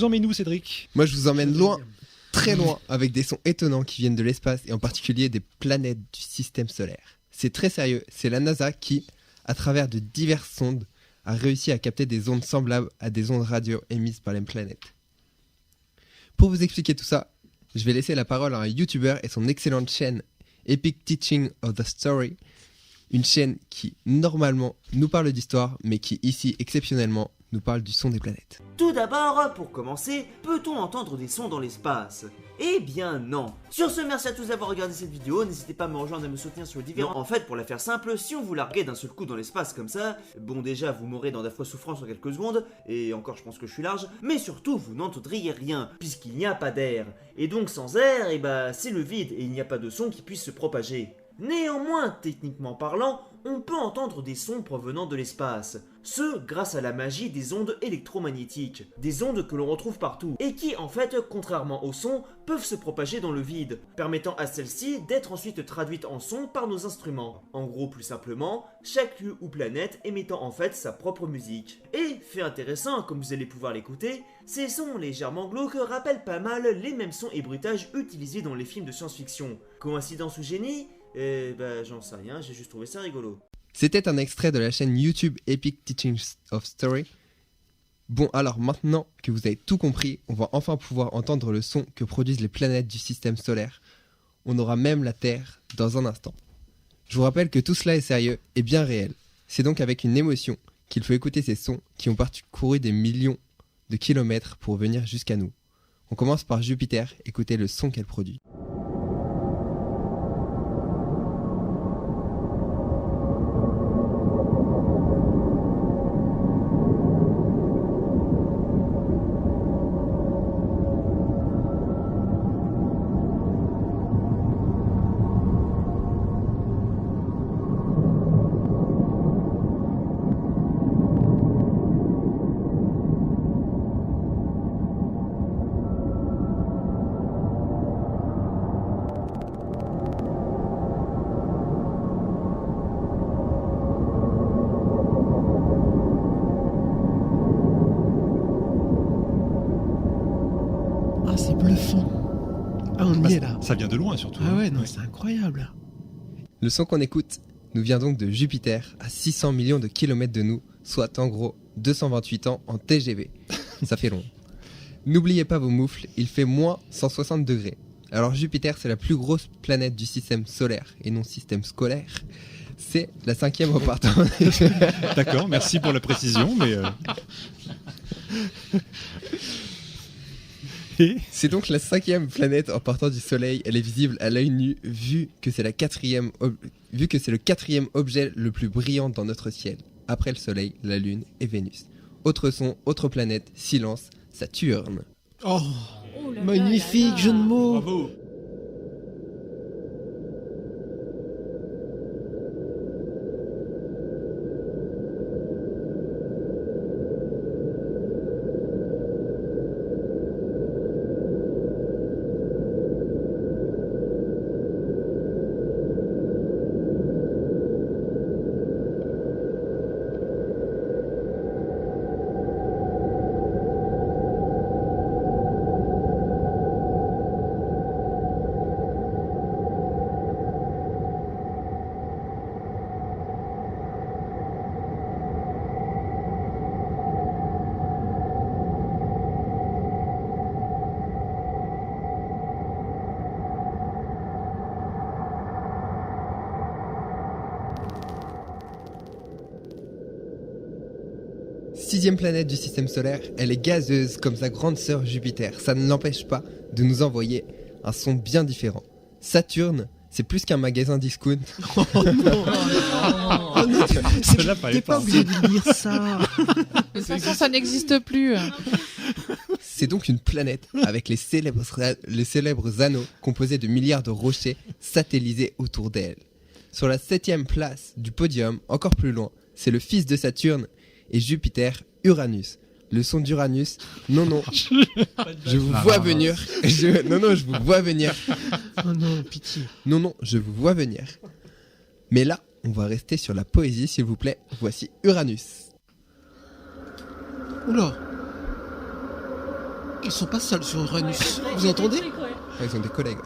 nous emmènes où, Cédric ? Moi, je vous emmène loin, très loin, avec des sons étonnants qui viennent de l'espace et en particulier des planètes du système solaire. C'est très sérieux, c'est la NASA qui, à travers de diverses sondes, a réussi à capter des ondes semblables à des ondes radio émises par les planètes. Pour vous expliquer tout ça, je vais laisser la parole à un YouTuber et son excellente chaîne Epic Teaching of the Story, une chaîne qui, normalement, nous parle d'histoire, mais qui, ici, exceptionnellement, nous parle du son des planètes. Tout d'abord, pour commencer, peut-on entendre des sons dans l'espace ? Eh bien non. Sur ce, merci à tous d'avoir regardé cette vidéo, n'hésitez pas à me rejoindre et à me soutenir sur les différents... En fait, pour la faire simple, si on vous larguait d'un seul coup dans l'espace comme ça, bon déjà vous mourrez dans d'affreuses souffrances en quelques secondes, et encore je pense que je suis large, mais surtout vous n'entendriez rien, puisqu'il n'y a pas d'air. Et donc sans air, c'est le vide, et il n'y a pas de son qui puisse se propager. Néanmoins, techniquement parlant, on peut entendre des sons provenant de l'espace. Ce, grâce à la magie des ondes électromagnétiques. Des ondes que l'on retrouve partout, et qui, en fait, contrairement aux sons, peuvent se propager dans le vide, permettant à celles-ci d'être ensuite traduites en sons par nos instruments. En gros, plus simplement, chaque lieu ou planète émettant en fait sa propre musique. Et, fait intéressant, comme vous allez pouvoir l'écouter, ces sons légèrement glauques rappellent pas mal les mêmes sons et bruitages utilisés dans les films de science-fiction. Coïncidence ou génie ? J'en sais rien, j'ai juste trouvé ça rigolo. C'était un extrait de la chaîne YouTube Epic Teaching of Story. Bon, alors maintenant que vous avez tout compris, on va enfin pouvoir entendre le son que produisent les planètes du système solaire. On aura même la Terre dans un instant. Je vous rappelle que tout cela est sérieux et bien réel. C'est donc avec une émotion qu'il faut écouter ces sons qui ont parcouru des millions de kilomètres pour venir jusqu'à nous. On commence par Jupiter, écoutez le son qu'elle produit. Ah, c'est bluffant. Ah, on y est là. Ça vient de loin surtout. Ah ouais, non, c'est incroyable. Le son qu'on écoute nous vient donc de Jupiter, à 600 millions de kilomètres de nous, soit en gros 228 ans en TGV. Ça fait long. N'oubliez pas vos moufles, il fait moins 160 degrés. Alors Jupiter, c'est la plus grosse planète du système solaire, et non système scolaire. C'est la 5e au partant. D'accord, merci pour la précision, mais... C'est donc la 5e planète en partant du Soleil. Elle est visible à l'œil nu, vu que c'est le 4e objet le plus brillant dans notre ciel, après le Soleil, la Lune et Vénus. Autre son, autre planète, silence, Saturne. Oh, magnifique jeu de mots. Bravo. Sixième planète du système solaire, elle est gazeuse comme sa grande sœur Jupiter. Ça ne l'empêche pas de nous envoyer un son bien différent. Saturne, c'est plus qu'un magasin discount. Oh non, oh non, Celle-là fallait t'es pas pas. obligé de dire ça. De toute façon, ça n'existe plus. C'est donc une planète avec les célèbres anneaux composés de milliards de rochers satellisés autour d'elle. Sur la 7e place du podium, encore plus loin, c'est le fils de Saturne et Jupiter, Uranus. Le son d'Uranus, non, je vous vois venir. Je vous vois venir. Oh non, pitié. Non, je vous vois venir. Mais là, on va rester sur la poésie, s'il vous plaît. Voici Uranus. Oula. Ils sont pas seuls sur Uranus. Vous entendez? Ils ont des collègues.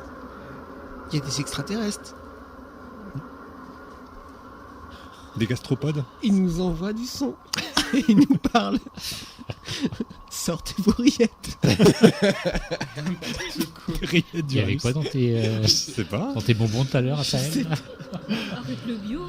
Il y a des extraterrestres. Des gastropodes. Ils nous envoient du son. Ils nous parlent. Sortez vos rillettes. Rillettes Il y avait quoi dans tes, Je sais pas. dans tes bonbons tout à l'heure, Raphaël? Avec le bio.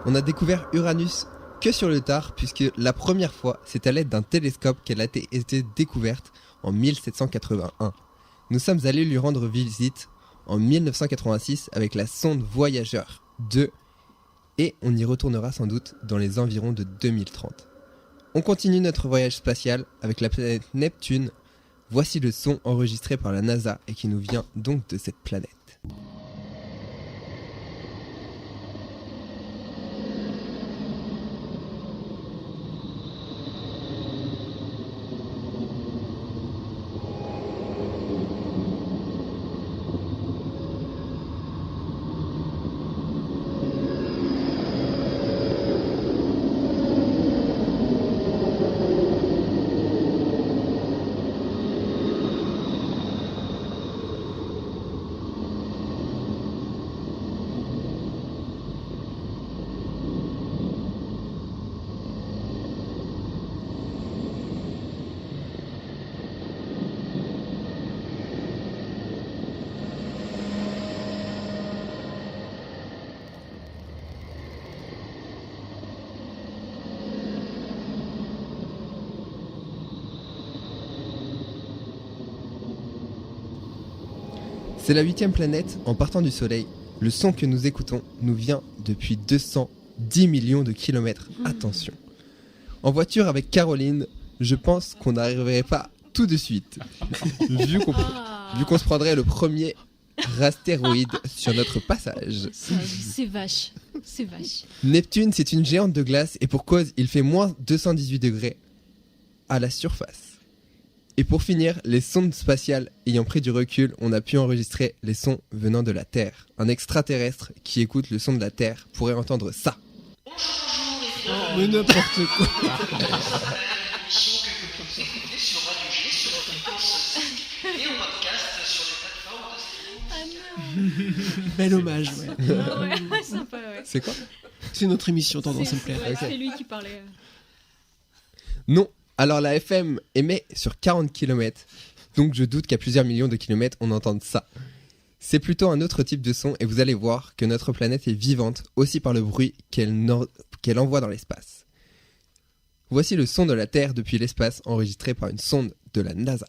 On a découvert Uranus que sur le tard, puisque la première fois, c'est à l'aide d'un télescope qu'elle a été découverte en 1781. Nous sommes allés lui rendre visite en 1986 avec la sonde Voyager 2 et on y retournera sans doute dans les environs de 2030. On continue notre voyage spatial avec la planète Neptune. Voici le son enregistré par la NASA et qui nous vient donc de cette planète. C'est la 8e planète en partant du Soleil. Le son que nous écoutons nous vient depuis 210 millions de kilomètres. Attention. En voiture avec Caroline, je pense qu'on n'arriverait pas tout de suite. vu qu'on se prendrait le premier astéroïde sur notre passage. C'est vache. C'est vache. Neptune, c'est une géante de glace et pour cause, il fait moins 218 degrés à la surface. Et pour finir, les sondes spatiales ayant pris du recul, on a pu enregistrer les sons venant de la Terre. Un extraterrestre qui écoute le son de la Terre pourrait entendre ça. Mais n'importe quoi. Bel hommage, ouais. Ah ouais, sympa, ouais. C'est quoi? C'est notre émission Tendance à me plaire. Ouais, Ok. c'est lui qui parlait. Non. Alors la FM émet sur 40 km, donc je doute qu'à plusieurs millions de kilomètres on entende ça. C'est plutôt un autre type de son et vous allez voir que notre planète est vivante aussi par le bruit qu'elle envoie dans l'espace. Voici le son de la Terre depuis l'espace enregistré par une sonde de la NASA.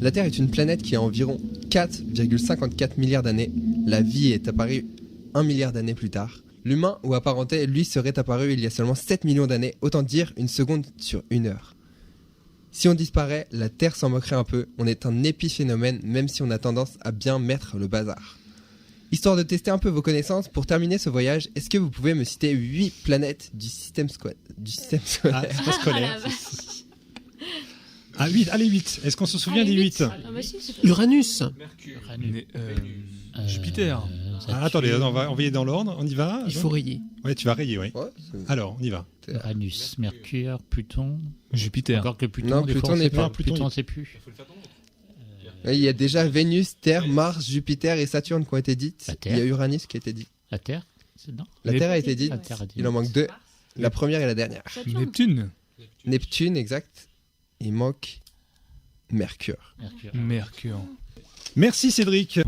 La Terre est une planète qui a environ 4,54 milliards d'années. La vie est apparue 1 milliard d'années plus tard. L'humain ou apparenté, lui, serait apparu il y a seulement 7 millions d'années, autant dire une seconde sur une heure. Si on disparaît, la Terre s'en moquerait un peu, on est un épiphénomène même si on a tendance à bien mettre le bazar. Histoire de tester un peu vos connaissances, pour terminer ce voyage, est-ce que vous pouvez me citer 8 planètes du système solaire? Ah, c'est pas Ah, scolaire. la vache. Ah, 8, allez, 8. Est-ce qu'on se souvient Allez, des vite. 8? Ah bah si, c'est pas- Uranus. Jupiter. Attendez, on va y aller dans l'ordre. On y va? Il faut rayer. Ouais, tu vas rayer, oui. Ouais, c'est- Alors, on y va. Uranus, Mercure, Pluton. Jupiter. Encore que Pluton, Non, des Pluton fois, on n'est sait pas. Pluton, on sait plus. Il y a déjà Vénus, Terre, Mars, Jupiter et Saturne qui ont été dites. La Terre. Il y a Uranus qui a été dit. La Terre, non? La Terre a été dite. La Terre a dit. Il en manque 2. La première et la dernière. Saturne. Neptune. Neptune, exact. Il manque Mercure. Mercure. Mercure. Merci Cédric.